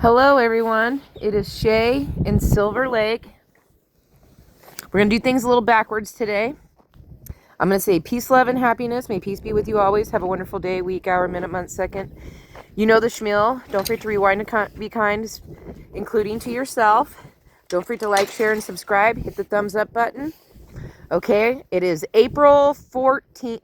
Hello everyone, it is Shay in Silver Lake. We're going to do things a little backwards today. I'm going to say peace, love, and happiness. May peace be with you always. Have a wonderful day, week, hour, minute, month, second. You know the schmeal. Don't forget to rewind and be kind, including to yourself. Don't forget to like, share, and subscribe. Hit the thumbs up button. Okay, it is April 14th,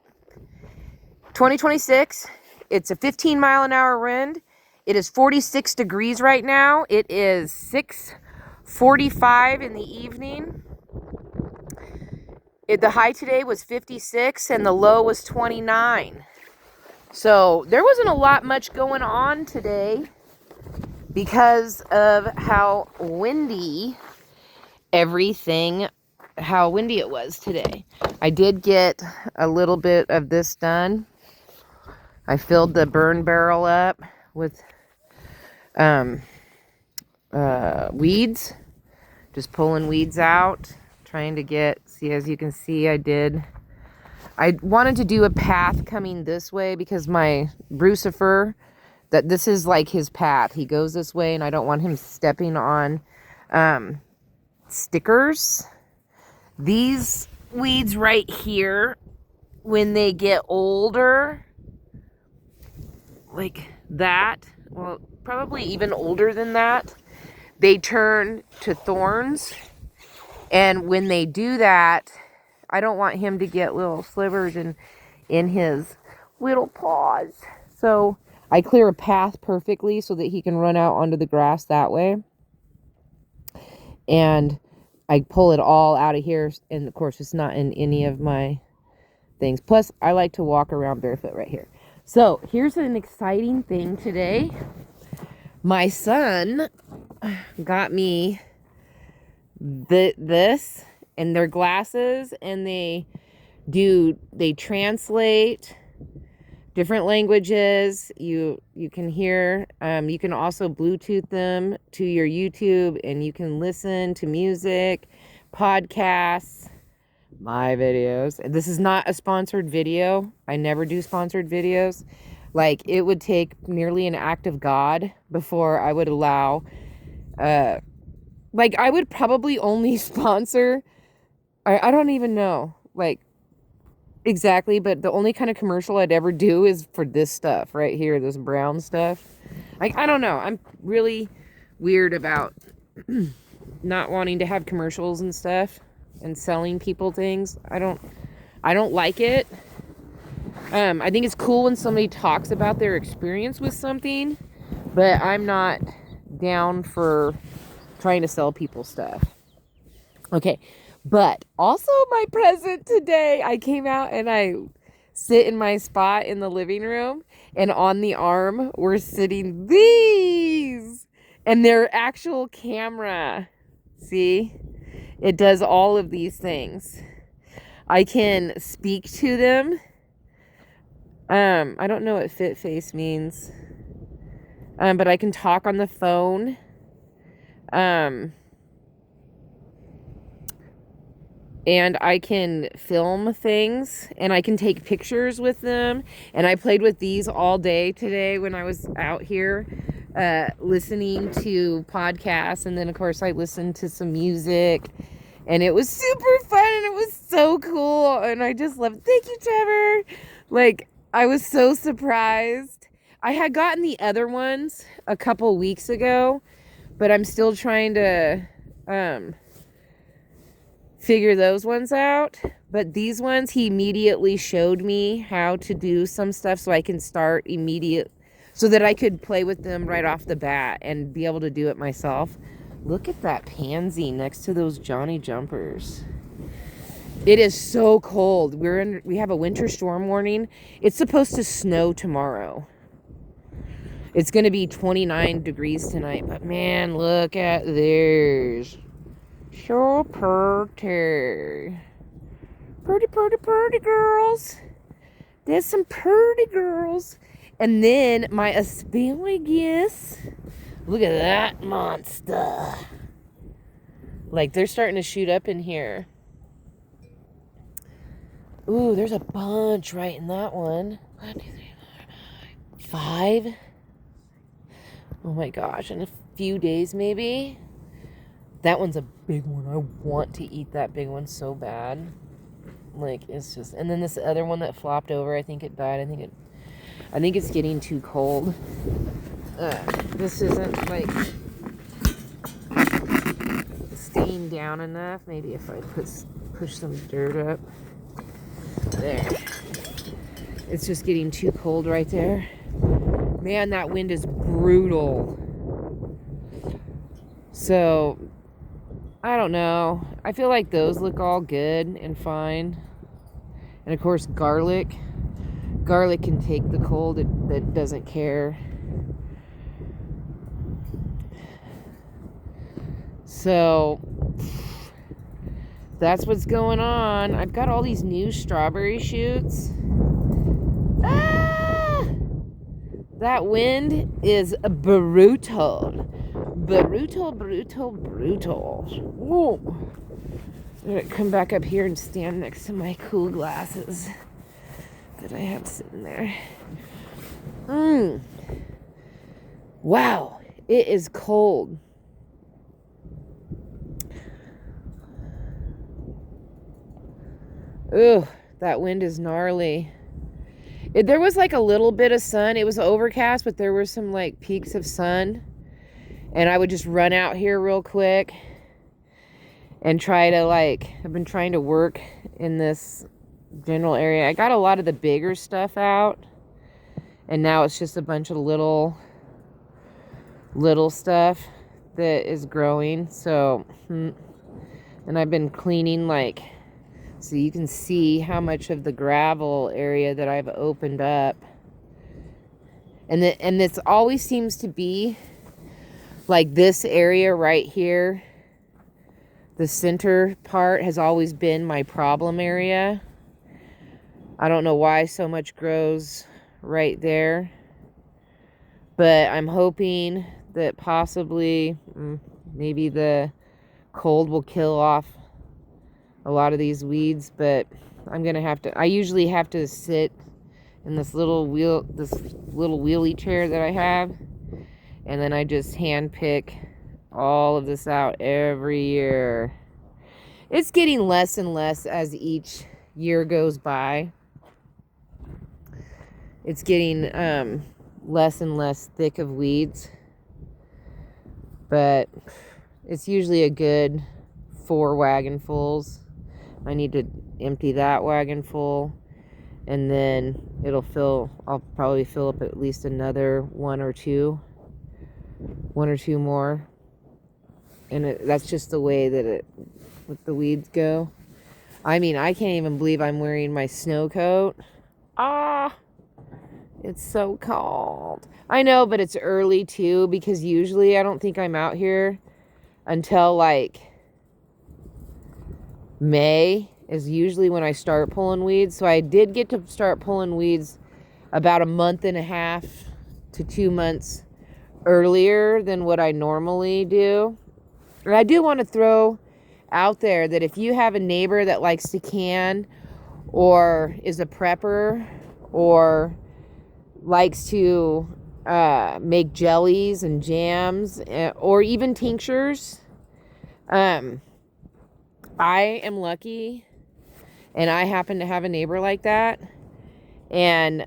2026. It's a 15-mile-an-hour wind. It is 46 degrees right now. It is 6:45 in the evening. The high today was 56 and the low was 29. So there wasn't a lot much going on today because of how windy it was today. I did get a little bit of this done. I filled the burn barrel up with weeds, just pulling weeds out, trying to as you can see, I wanted to do a path coming this way because my Brucifer, that this is like his path. He goes this way and I don't want him stepping on stickers. These weeds right here, when they get older, like that, well, probably even older than that, they turn to thorns. And when they do that, I don't want him to get little slivers in his little paws. So I clear a path perfectly so that he can run out onto the grass that way. And I pull it all out of here. And of course, it's not in any of my things. Plus, I like to walk around barefoot right here. So here's an exciting thing today. My son got me this and their glasses, and they translate different languages. You can hear, you can also Bluetooth them to your YouTube, and you can listen to music, podcasts, my videos. This is not a sponsored video. I never do sponsored videos. Like, it would take nearly an act of God before I would allow, like, I would probably only sponsor, I don't even know, like, exactly, but the only kind of commercial I'd ever do is for this stuff right here, this brown stuff. Like, I don't know. I'm really weird about not wanting to have commercials and stuff and selling people things. I don't like it. I think it's cool when somebody talks about their experience with something, but I'm not down for trying to sell people stuff. Okay, but also my present today, I came out and I sit in my spot in the living room, and on the arm were sitting these, and they're actual camera. See, it does all of these things. I can speak to them. I don't know what fit face means, but I can talk on the phone. And I can film things, and I can take pictures with them. And I played with these all day today when I was out here listening to podcasts. And then, of course, I listened to some music. And it was super fun, and it was so cool. And I just loved it. Thank you, Trevor. Like, I was so surprised. I had gotten the other ones a couple weeks ago, but I'm still trying to figure those ones out. But these ones, he immediately showed me how to do some stuff so I can start so that I could play with them right off the bat and be able to do it myself. Look at that pansy next to those Johnny Jumpers. It is so cold. We have a winter storm warning. It's supposed to snow tomorrow. It's going to be 29 degrees tonight, but man, look at theirs. So pretty. Pretty girls. There's some pretty girls. And then my asparagus. Look at that monster. Like, they're starting to shoot up in here. Ooh, there's a bunch right in that one. 1, 2, 3, 4, 5. Oh my gosh, in a few days maybe. That one's a big one. I want to eat that big one so bad. Like, it's just, and then this other one that flopped over, I think it died. I think it's getting too cold. This isn't like staying down enough. Maybe if I push some dirt up. There. It's just getting too cold right there. Man, that wind is brutal. So, I don't know. I feel like those look all good and fine. And of course, garlic. Garlic can take the cold. It doesn't care. So, that's what's going on. I've got all these new strawberry shoots. Ah! That wind is brutal. Brutal. Whoa. I'm gonna come back up here and stand next to my cool glasses that I have sitting there. Wow, it is cold. Ugh, that wind is gnarly. There was like a little bit of sun. It was overcast, but there were some like peaks of sun. And I would just run out here real quick and try to I've been trying to work in this general area. I got a lot of the bigger stuff out. And now it's just a bunch of little stuff that is growing. So, and I've been cleaning so you can see how much of the gravel area that I've opened up. And this always seems to be like this area right here. The center part has always been my problem area. I don't know why so much grows right there. But I'm hoping that possibly maybe the cold will kill off a lot of these weeds, but I'm gonna have to. I usually have to sit in this little wheelie chair that I have, and then I just hand pick all of this out every year. It's getting less and less as each year goes by. It's getting less and less thick of weeds, but it's usually a good 4 wagonfuls. I need to empty that wagon full, and then I'll probably fill up at least another one or two more. And that's just the way that with the weeds go. I mean, I can't even believe I'm wearing my snow coat. It's so cold. I know, but it's early too, because usually I don't think I'm out here until May is usually when I start pulling weeds. So I did get to start pulling weeds about a month and a half to 2 months earlier than what I normally do. And I do want to throw out there that if you have a neighbor that likes to can, or is a prepper, or likes to make jellies and jams, or even tinctures, I am lucky, and I happen to have a neighbor like that, and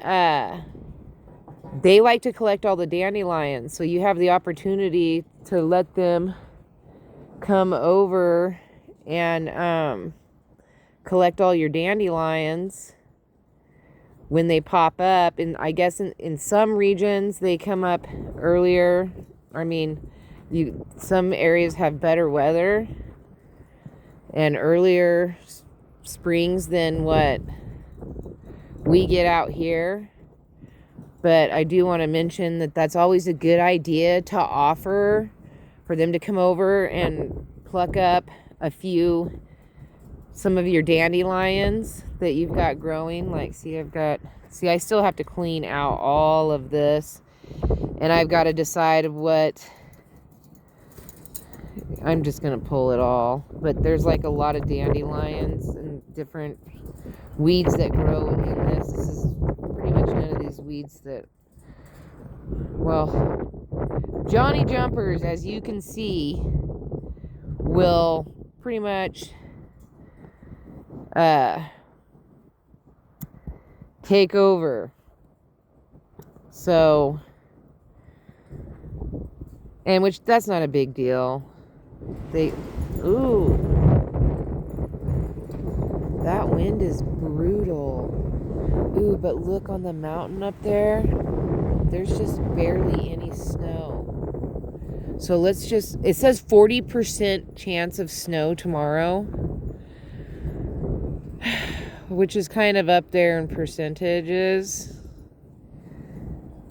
they like to collect all the dandelions, so you have the opportunity to let them come over and collect all your dandelions when they pop up. And I guess in some regions they come up earlier. I mean, some areas have better weather and earlier springs than what we get out here. But I do want to mention that that's always a good idea to offer for them to come over and pluck up some of your dandelions that you've got growing. I still have to clean out all of this, and I've got to decide what I'm just gonna pull it all. But there's a lot of dandelions and different weeds that grow in this. This is pretty much none of these weeds that, well, Johnny Jumpers, as you can see, will pretty much take over. So, and which, that's not a big deal. Ooh, that wind is brutal. Ooh, but look on the mountain up there. There's just barely any snow. So let's just, it says 40% chance of snow tomorrow, which is kind of up there in percentages.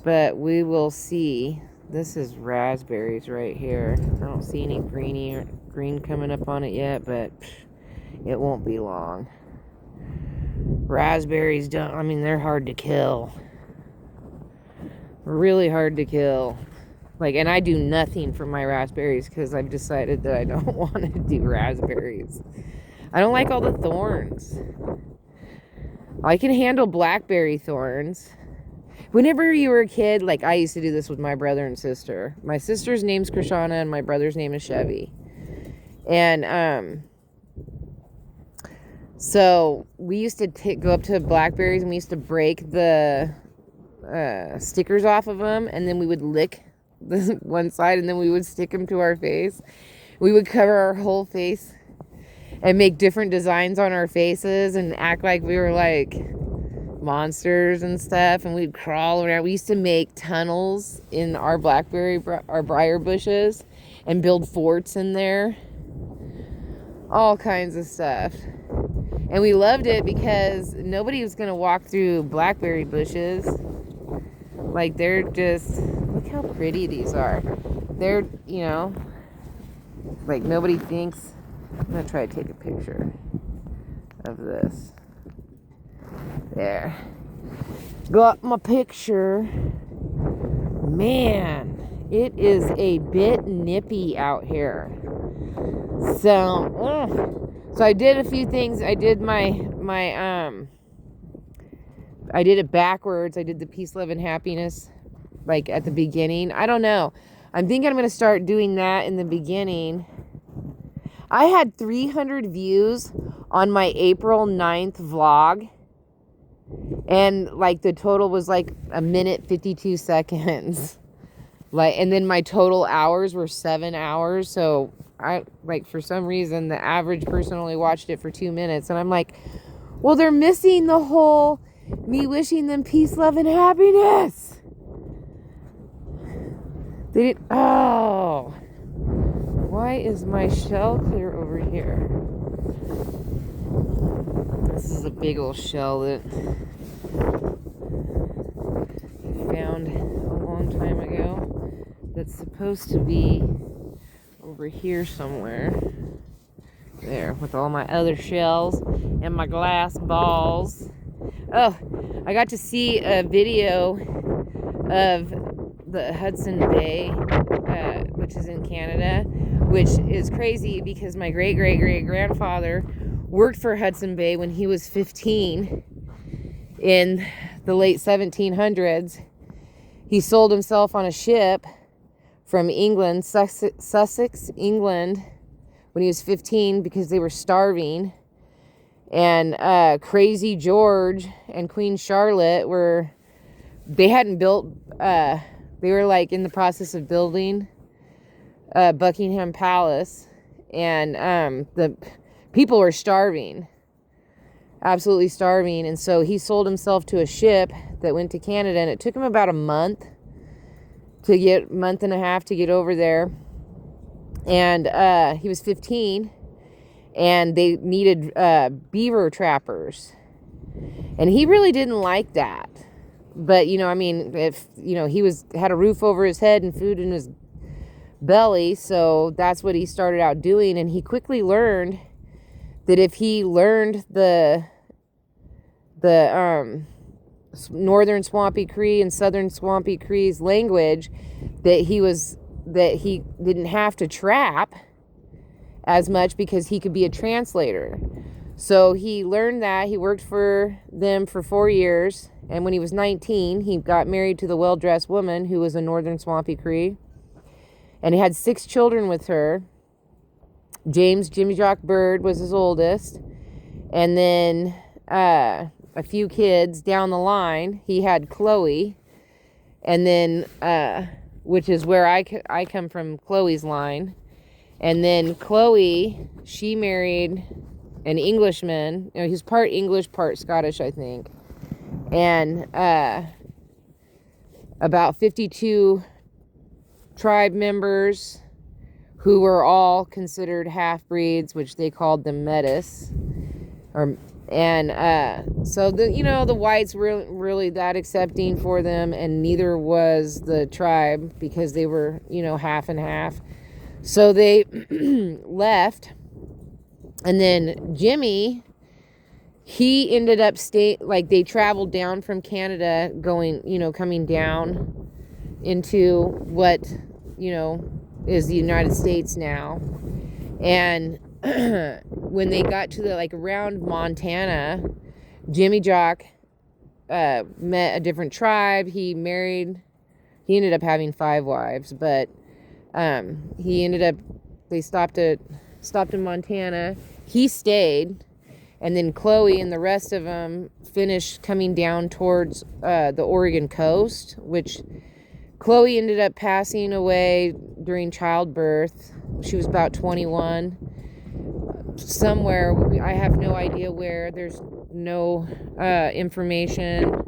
But we will see. This is raspberries right here. I don't see any green coming up on it yet, but it won't be long. Raspberries don't, I mean, they're hard to kill. Really hard to kill. Like, and I do nothing for my raspberries because I've decided that I don't want to do raspberries. I don't like all the thorns. I can handle blackberry thorns. Whenever you were a kid, like, I used to do this with my brother and sister. My sister's name's Krishana and my brother's name is Chevy. And, so we used to go up to blackberries and we used to break the stickers off of them, and then we would lick the one side and then we would stick them to our face. We would cover our whole face and make different designs on our faces and act like we were like monsters and stuff, and we'd crawl around. We used to make tunnels in our our briar bushes and build forts in there, all kinds of stuff. And we loved it because nobody was gonna walk through blackberry bushes. Like, they're just, look how pretty these are. They're, you know, like, nobody thinks. I'm gonna try to take a picture of this. There. Got my picture. Man, it is a bit nippy out here. So I did a few things. I did I did it backwards. I did the peace, love, and happiness, like, at the beginning. I don't know. I'm thinking I'm going to start doing that in the beginning. I had 300 views on my April 9th vlog. And, like, the total was, like, 1 minute, 52 seconds. Like, and then my total hours were 7 hours. So, for some reason, the average person only watched it for 2 minutes. And I'm like, well, they're missing the whole me wishing them peace, love, and happiness. They didn't. Oh. Why is my shell clear over here? This is a big old shell that I found a long time ago that's supposed to be over here somewhere. There, with all my other shells and my glass balls. Oh, I got to see a video of the Hudson Bay, which is in Canada, which is crazy because my great-great-great-grandfather worked for Hudson Bay when he was 15 in the late 1700s. He sold himself on a ship from England, Sussex, England, when he was 15 because they were starving. And Crazy George and Queen Charlotte they hadn't built, they were like in the process of building Buckingham Palace, and the people were starving, absolutely starving. And so he sold himself to a ship that went to Canada, and it took him about a month and a half to get over there. And he was 15. And they needed beaver trappers. And he really didn't like that. But, you know, I mean, if, you know, he had a roof over his head and food in his belly, so that's what he started out doing. And he quickly learned that if he learned the Northern Swampy Cree and Southern Swampy Cree's language, that he didn't have to trap as much because he could be a translator. So he learned that. He worked for them for 4 years, and when he was 19, he got married to the well-dressed woman who was a Northern Swampy Cree. And he had 6 children with her. James Jimmy Jock Bird was his oldest. And then a few kids down the line, he had Chloe. And then, which is where I come from, Chloe's line. And then Chloe, she married an Englishman. You know, he's part English, part Scottish, I think. And about 52 tribe members who were all considered half-breeds, which they called them Metis. So the whites weren't really that accepting for them, and neither was the tribe, because they were, half and half. So they left. And then Jimmy, he ended up they traveled down from Canada, coming down into what, is the United States now. And when they got to around Montana, Jimmy Jock met a different tribe. He ended up having 5 wives, but they stopped in Montana. He stayed, and then Chloe and the rest of them finished coming down towards the Oregon coast, which Chloe ended up passing away during childbirth. She was about 21. Somewhere, I have no idea where. There's no information.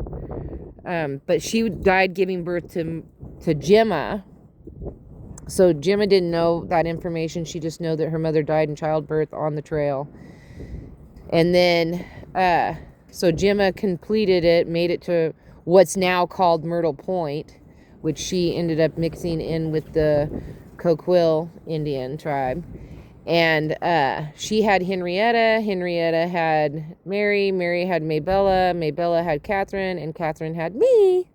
But she died giving birth to Gemma. So Gemma didn't know that information. She just knew that her mother died in childbirth on the trail. And then, so Gemma completed it, made it to what's now called Myrtle Point, which she ended up mixing in with the Coquille Indian tribe. And she had Henrietta. Henrietta had Mary. Mary had Maybella. Maybella had Catherine. And Catherine had me.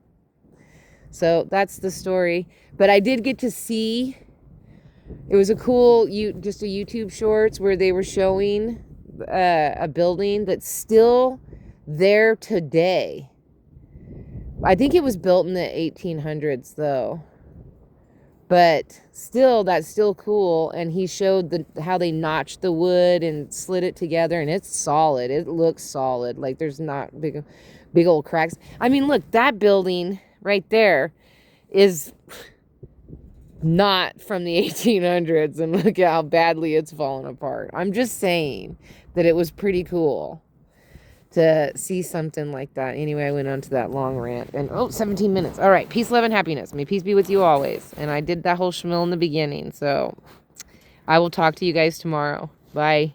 So that's the story. But I did get to see, it was a cool, just a YouTube shorts where they were showing a building that's still there today. I think it was built in the 1800s though. But still, that's still cool. And he showed how they notched the wood and slid it together, and it's solid. It looks solid. Like there's not big old cracks. I mean, look, that building right there is not from the 1800s, and look at how badly it's fallen apart. I'm just saying that it was pretty cool to see something like that. Anyway, I went on to that long rant, and 17 minutes. All right, peace, love, and happiness. May peace be with you always. And I did that whole schmill in the beginning, so I will talk to you guys tomorrow. Bye.